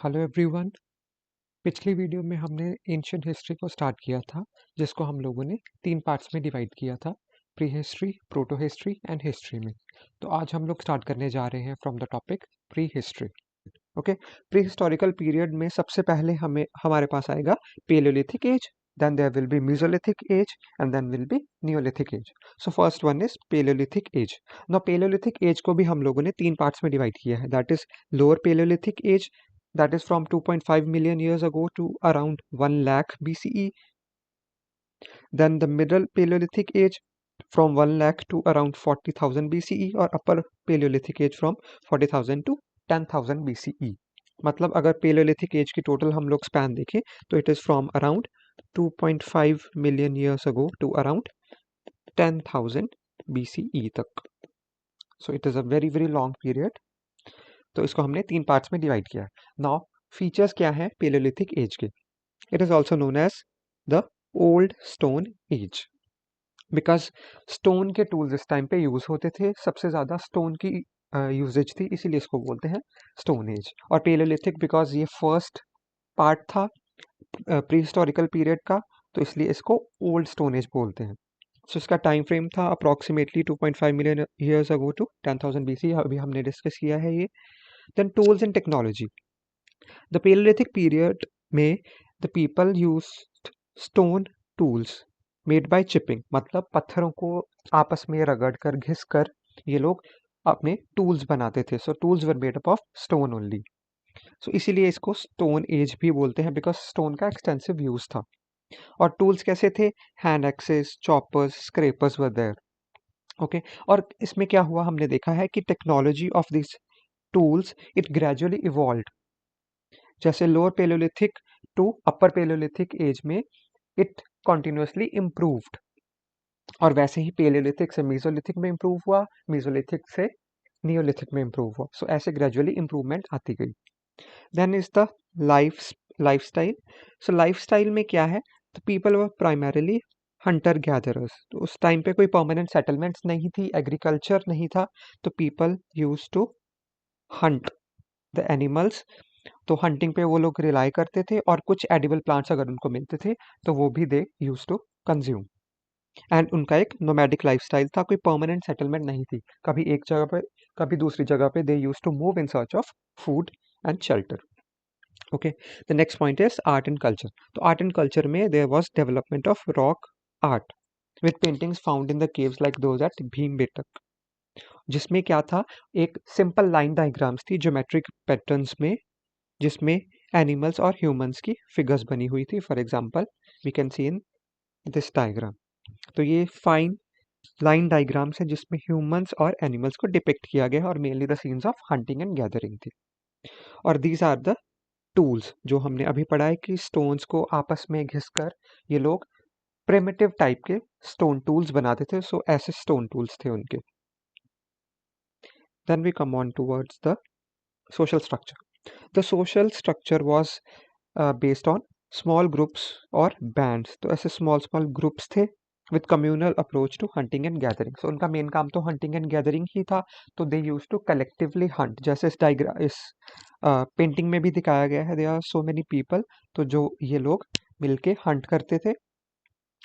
Hello everyone. पिछली video में हमने एंशियंट हिस्ट्री को स्टार्ट किया था, जिसको हम लोगों ने 3 पार्ट्स में डिवाइड किया था, pre history, proto history and history में। तो आज हम लोग स्टार्ट करने जा रहे हैं from the topic prehistory. Okay, prehistorical period में सबसे पहले हमारे पास आएगा paleolithic age, then there will be mesolithic age and then will be neolithic age. So first one is paleolithic age. Now paleolithic age को भी हम लोगों ने 3 पार्ट्स में डिवाइड किया है, that is lower paleolithic age, that is from 2.5 million years ago to around 1 lakh BCE. Then the middle Paleolithic age from 1 lakh to around 40,000 BCE और upper Paleolithic age from 40,000 to 10,000 BCE. मतलब अगर Paleolithic age की total हम लोग span देखें तो it is from around 2.5 million years ago to around 10,000 BCE तक. So it is a very very long period. तो इसको हमने 3 पार्ट्स में डिवाइड किया है. नाउ फीचर्स क्या है पेलियोलिथिक एज के? It is also known as the old stone age, because stone के टूल्स इस टाइम पे यूज होते थे, सबसे ज्यादा स्टोन की यूजेज थी, इसीलिए इसको बोलते हैं स्टोन एज. और पेलियोलिथिक बिकॉज ये फर्स्ट पार्ट था प्री हिस्टोरिकल पीरियड का, तो इसलिए इसको ओल्ड स्टोन एज बोलते हैं. सो इसका टाइम फ्रेम था approximately 2.5 million years ago to 10,000 BC. अभी हमने डिस्कस किया है ये. Then tools and technology. The Paleolithic period में the people used stone tools made by chipping, मतलब पत्थरों को आपस में रगड़ कर घिस कर ये लोग अपने टूल्स बनाते थे. So tools were made up of stone only. So इसीलिए इसको स्टोन एज भी बोलते हैं, बिकॉज स्टोन का एक्सटेंसिव यूज था. और टूल्स कैसे थे? Hand axes, choppers, scrapers were there. Okay, और इसमें क्या हुआ हमने देखा है कि technology of this tools it gradually evolve. जैसे lower palaeolithic to upper palaeolithic age में इट कॉन्टिन्यूसली इम्प्रूव्ड, और वैसे ही पेलोलिथिक से मेसोलिथिक में इम्प्रूव हुआ, मेसोलिथिक से नियोलिथिक में इम्प्रूव हुआ. सो ऐसे ग्रेजुअली इम्प्रूवमेंट आती गई. Then is the lifestyle. So lifestyle में क्या है? तो people were primarily hunter gatherers. तो उस टाइम पे कोई परमानेंट सेटलमेंट्स नहीं थी, एग्रीकल्चर नहीं था, तो people use to hunt the animals. तो हंटिंग पे वो लोग रिलाई करते थे, और कुछ एडिबल प्लांट्स अगर उनको मिलते थे तो वो भी दे यूज टू कंज्यूम. एंड उनका एक नोमैडिक लाइफस्टाइल था, कोई परमानेंट सेटलमेंट नहीं थी, कभी एक जगह पे कभी दूसरी जगह पे they use to move in search of food and shelter. Okay, the next point is art and culture. तो आर्ट एंड कल्चर में there was development of rock art with paintings found in the caves like those at Bhimbetka. जिसमें क्या था? एक simple line diagrams थी geometric patterns में, जिसमें animals और ह्यूमंस की फिगर्स बनी हुई थी. For example we can see in this diagram. तो ये फाइन लाइन डायग्राम्स है जिसमें ह्यूमंस और एनिमल्स को डिपिक्ट किया गया है, और mainly the scenes of hunting and gathering थी. और दीज आर द टूल्स जो हमने अभी पढ़ा है कि स्टोन्स को आपस में घिसकर ये लोग प्रिमिटिव टाइप के स्टोन टूल्स बनाते थे. सो ऐसे स्टोन टूल्स थे उनके. Then we come on towards the social structure. The social structure was based on small groups और bands. तो ऐसे small small groups थे with communal approach to hunting and gathering. So उनका main काम तो hunting and gathering ही था. तो they used to collectively hunt. जैसे इस पेंटिंग में भी दिखाया गया है, there are so many people. तो जो ये लोग मिलके hunt करते थे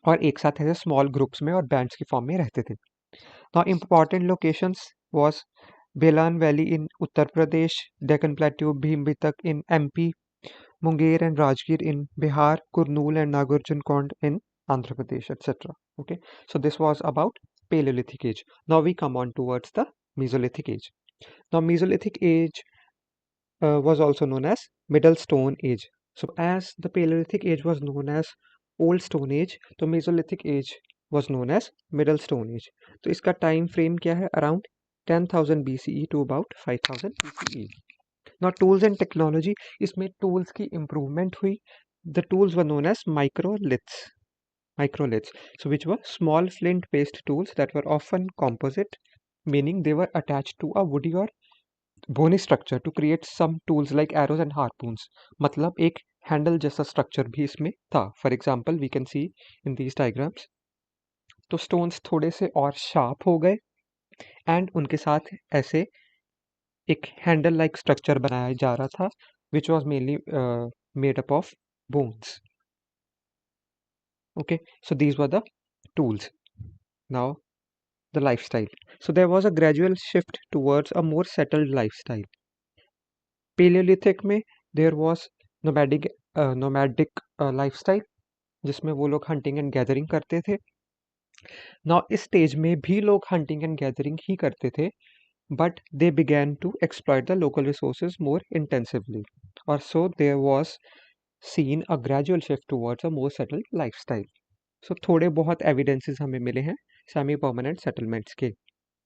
और एक साथ ऐसे small groups में और bands की फॉर्म में रहते थे. Now important locations was Belan Valley in Uttar Pradesh, Deccan Plateau, Bhimbetak in MP, Munger and Rajgir in Bihar, Kurnool and Nagarjun Kond in Andhra Pradesh, etc. Okay, so this was about Paleolithic age. Now we come on towards the Mesolithic age. Now Mesolithic age was also known as Middle Stone Age. So as the Paleolithic age was known as Old Stone Age, तो Mesolithic age was known as Middle Stone Age. तो इसका time frame क्या है? Around 10,000 BCE to about 5,000 BCE. Now tools and technology, इसमें tools की improvement हुई. The tools were known as microliths. So which were small flint based tools that were often composite, meaning they were attached to a woody or bony structure to create some tools like arrows and harpoons. मतलब एक handle जैसा structure भी इसमें था. For example we can see in these diagrams. तो stones थोड़े से और शार्प हो गए, एंड उनके साथ ऐसे एक हैंडल लाइक स्ट्रक्चर बनाया जा रहा था, which was mainly made up of bones. Okay, so these were the tools. Now the lifestyle. So there was a gradual shift towards a more settled lifestyle. Paleolithic में there was nomadic lifestyle, जिसमें वो लोग hunting and gathering करते थे. Now इस stage में भी लोग हंटिंग एंड गैदरिंग ही करते थे, but they began to exploit the local resources more intensively, or so there was seen a gradual shift towards a more settled lifestyle. So थोड़े बहुत एविडेंसेस हमें मिले हैं सेमी परमानेंट सेटलमेंट्स के.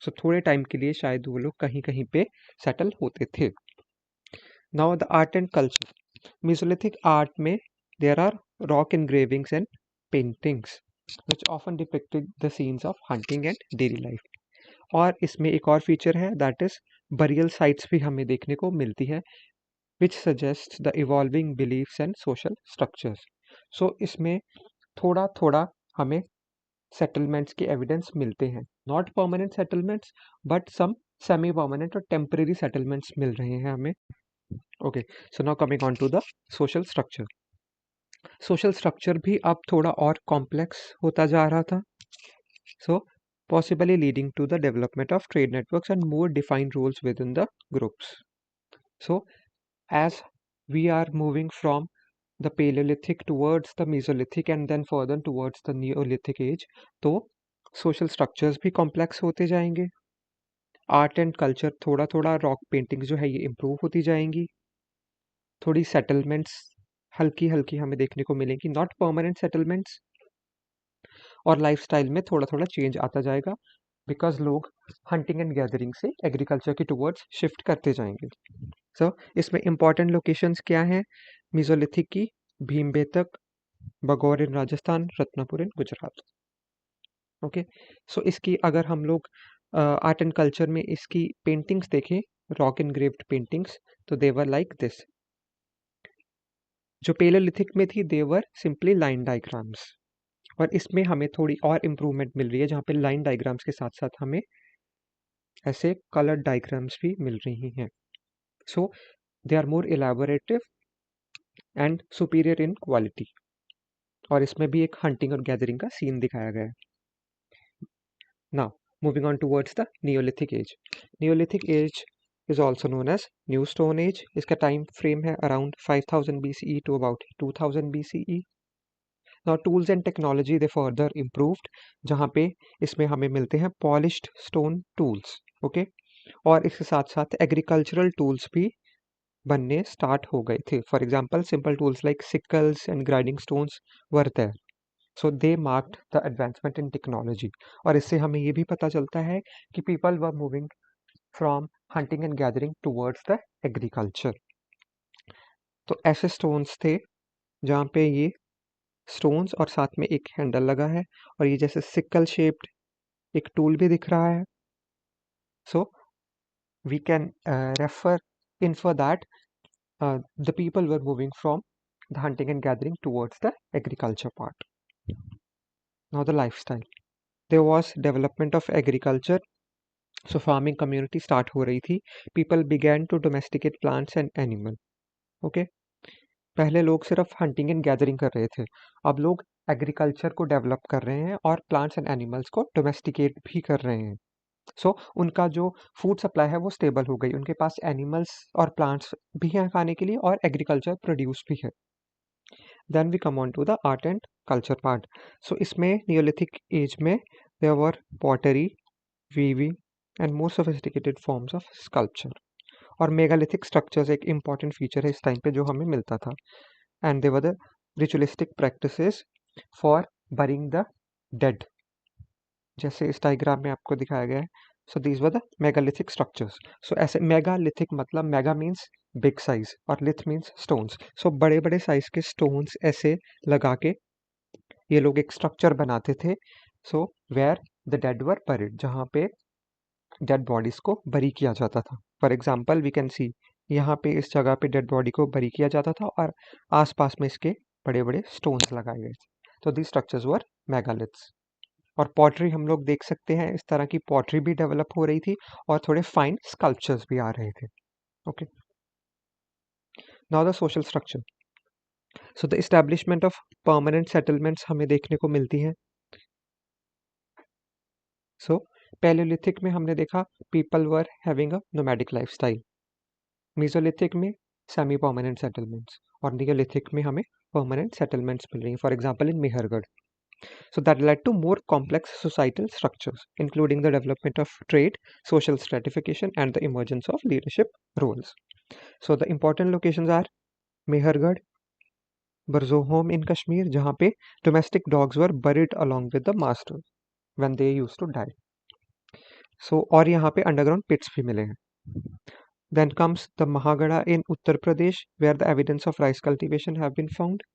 सो थोड़े time के लिए शायद वो लोग कहीं कहीं पे सेटल होते थे. Now the art and culture. Mesolithic art में there are rock engravings and paintings which often depicted the scenes of hunting and daily life. और इसमें एक और फीचर है, दैट इज बरियल साइट्स भी हमें देखने को मिलती है, which suggest the evolving beliefs and social structures. So इसमें थोड़ा थोड़ा हमें सेटलमेंट्स के एविडेंस मिलते हैं, not permanent settlements but some semi permanent और टेम्परेरी सेटलमेंट्स मिल रहे हैं हमें. Okay, so now coming on to the social structure. Social structure भी अब थोड़ा और कॉम्प्लेक्स होता जा रहा था. So possibly leading to the development of trade networks and more defined roles within the groups. So as we are moving from the Paleolithic towards the Mesolithic and then further towards the Neolithic age, तो social structures भी complex होते जाएंगे. Art and culture थोड़ा थोड़ा rock paintings जो है ये improve होती जाएंगी. थोड़ी settlements हल्की हल्की हमें देखने को मिलेंगी, not permanent settlements. और लाइफस्टाइल में थोड़ा थोड़ा चेंज आता जाएगा, बिकॉज लोग हंटिंग एंड गैदरिंग से एग्रीकल्चर की टुवर्ड्स शिफ्ट करते जाएंगे. सो इसमें इंपॉर्टेंट लोकेशंस क्या हैं? मीजोलिथिक की भीमबेटक, बगौर इन राजस्थान, रत्नापुर इन गुजरात. ओके, सो इसकी अगर हम लोग आर्ट एंड कल्चर में इसकी पेंटिंग्स देखें, रॉक एनग्रेव्ड पेंटिंग्स, तो देवर लाइक दिस. जो पेलोलिथिक में थी देवर सिंपली लाइन डायग्राम्स, और इसमें हमें थोड़ी और इम्प्रूवमेंट मिल रही है, जहाँ पे लाइन डायग्राम्स के साथ साथ हमें ऐसे कलर डायग्राम्स भी मिल रही हैं. So they are more elaborative and superior in quality. और इसमें भी एक हंटिंग और गैदरिंग का सीन दिखाया गया है. Now moving on towards the neolithic age. Neolithic age is also known as new stone age. इसका टाइम फ्रेम है around 5000 BCE to about 2000 BCE. Now tools and technology they further improved, जहाँ पे इसमें हमें मिलते हैं पॉलिश्ड स्टोन टूल्स. ओके, और इसके साथ साथ एग्रीकल्चरल टूल्स भी बनने स्टार्ट हो गए थे. For example simple tools like sickles and grinding stones were there. So they marked the advancement in technology. और इससे हमें ये भी पता चलता है कि people were moving from hunting and gathering towards the agriculture. तो ऐसे स्टोन्स थे जहाँ पे ये स्टोन्स और साथ में एक हैंडल लगा है, और ये जैसे सिकल शेप्ड एक टूल भी दिख रहा है. So we can refer infer that the people were moving from the hunting and gathering towards the agriculture part. Now the lifestyle. There was development of agriculture. So farming community start हो रही थी. People began to domesticate plants and animal. Okay. पहले लोग सिर्फ hunting and gathering कर रहे थे, अब लोग एग्रीकल्चर को डेवलप कर रहे हैं और प्लांट्स एंड एनिमल्स को डोमेस्टिकेट भी कर रहे हैं. सो उनका जो फूड सप्लाई है वो स्टेबल हो गई, उनके पास एनिमल्स और प्लांट्स भी हैं खाने के लिए, और एग्रीकल्चर प्रोड्यूस भी है. Then we come on to the art and culture part. So इसमें नियोलिथिक एज में there were pottery, weaving and more sophisticated forms of sculpture. और मेगालिथिक स्ट्रक्चर्स एक इम्पॉर्टेंट फीचर है इस टाइम पे जो हमें मिलता था. And they were the ritualistic practices for burying the dead, जैसे इस डायग्राम में आपको दिखाया गया है. So these were the megalithic structures. So ऐसे मेगालिथिक मतलब मेगा मीन्स बिग साइज और लिथ मीन्स स्टोन्स. सो बड़े बड़े साइज के स्टोन्स ऐसे लगा के ये लोग एक स्ट्रक्चर बनाते थे. So where the dead were buried, जहाँ पे डेड बॉडीज को बरी किया जाता था. For example we can see यहाँ पे इस जगह पे डेड बॉडी को बरी किया जाता था और आसपास में इसके बड़े बड़े स्टोन्स लगाए गए थे. तो दीज स्ट्रक्चर्स वर मेगालिथ्स. और पॉटरी हम लोग देख सकते हैं, इस तरह की पॉटरी भी डेवलप हो रही थी और थोड़े फाइन स्कल्पचर्स भी आ रहे थे. Okay, now the social structure. So the establishment of permanent settlements हमें देखने को मिलती हैं. सो पैलियोलिथिक में हमने देखा people were having a nomadic lifestyle. Mesolithic में सेमी परमानेंट सेटलमेंट्स, और नियोलिथिक में हमें परमानेंट सेटलमेंट्स मिल रही हैं. For example in Mehrgarh. So that led to more complex societal structures, including the development of trade, social stratification, and the emergence of leadership roles. So the important locations are Mehergarh, Barzohom in Kashmir, जहाँ पे domestic dogs were buried along with the master when they used to die. So और यहाँ पे underground pits भी मिले हैं. Then comes the Mahagada in Uttar Pradesh, where the evidence of rice cultivation have been found.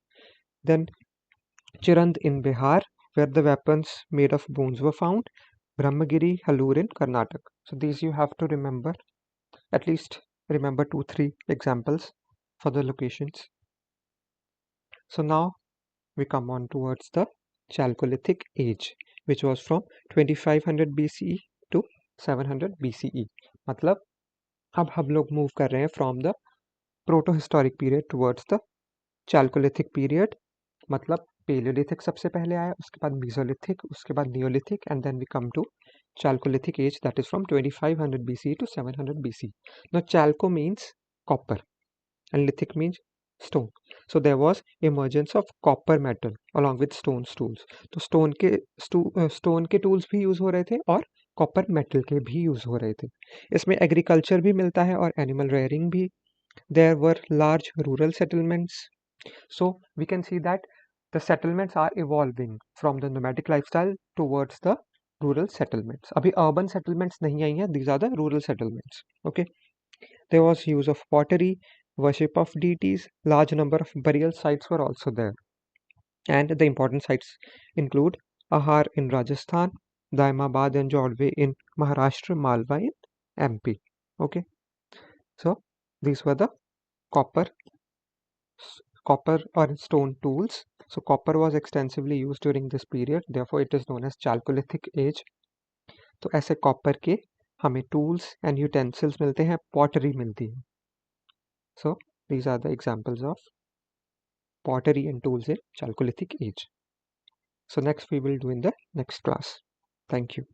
Then Chirand in Bihar, where the weapons made of bones were found. Brahmagiri, Halur in Karnataka. So these you have to remember. At least remember 2-3 examples for the locations. So now we come on towards the Chalcolithic age, which was from 2500 BCE to 700 BCE. मतलब अब हम लोग move कर रहे हैं from the protohistoric period towards the Chalcolithic period. मतलब palaeolithic सबसे पहले आया, उसके बाद मीसोलिथिक, उसके बाद neolithic, and then we come to Chalcolithic age, that is from 2500 BCE to 700 BC. Now Chalco means copper and lithic means stone. So there was emergence of copper metal along with stone tools. तो stone के tools भी use हो रहे थे और copper metal के भी use हो रहे थे. इसमें agriculture भी मिलता है और animal rearing भी. There were large rural settlements. So we can see that the settlements are evolving from the nomadic lifestyle towards the rural settlements. अभी urban settlements नहीं आई हैं, these are the rural settlements. Okay. There was use of pottery, worship of deities, large number of burial sites were also there. And the important sites include Ahar in Rajasthan, Daimabad and Jodhve in Maharashtra, Malwa in MP. Okay. So these were the copper or stone tools. So copper was extensively used during this period, therefore it is known as Chalcolithic age. तो ऐसे copper के हमें tools and utensils मिलते हैं, pottery मिलती है. So these are the examples of pottery and tools in Chalcolithic age. So next we will do in the next class. Thank you.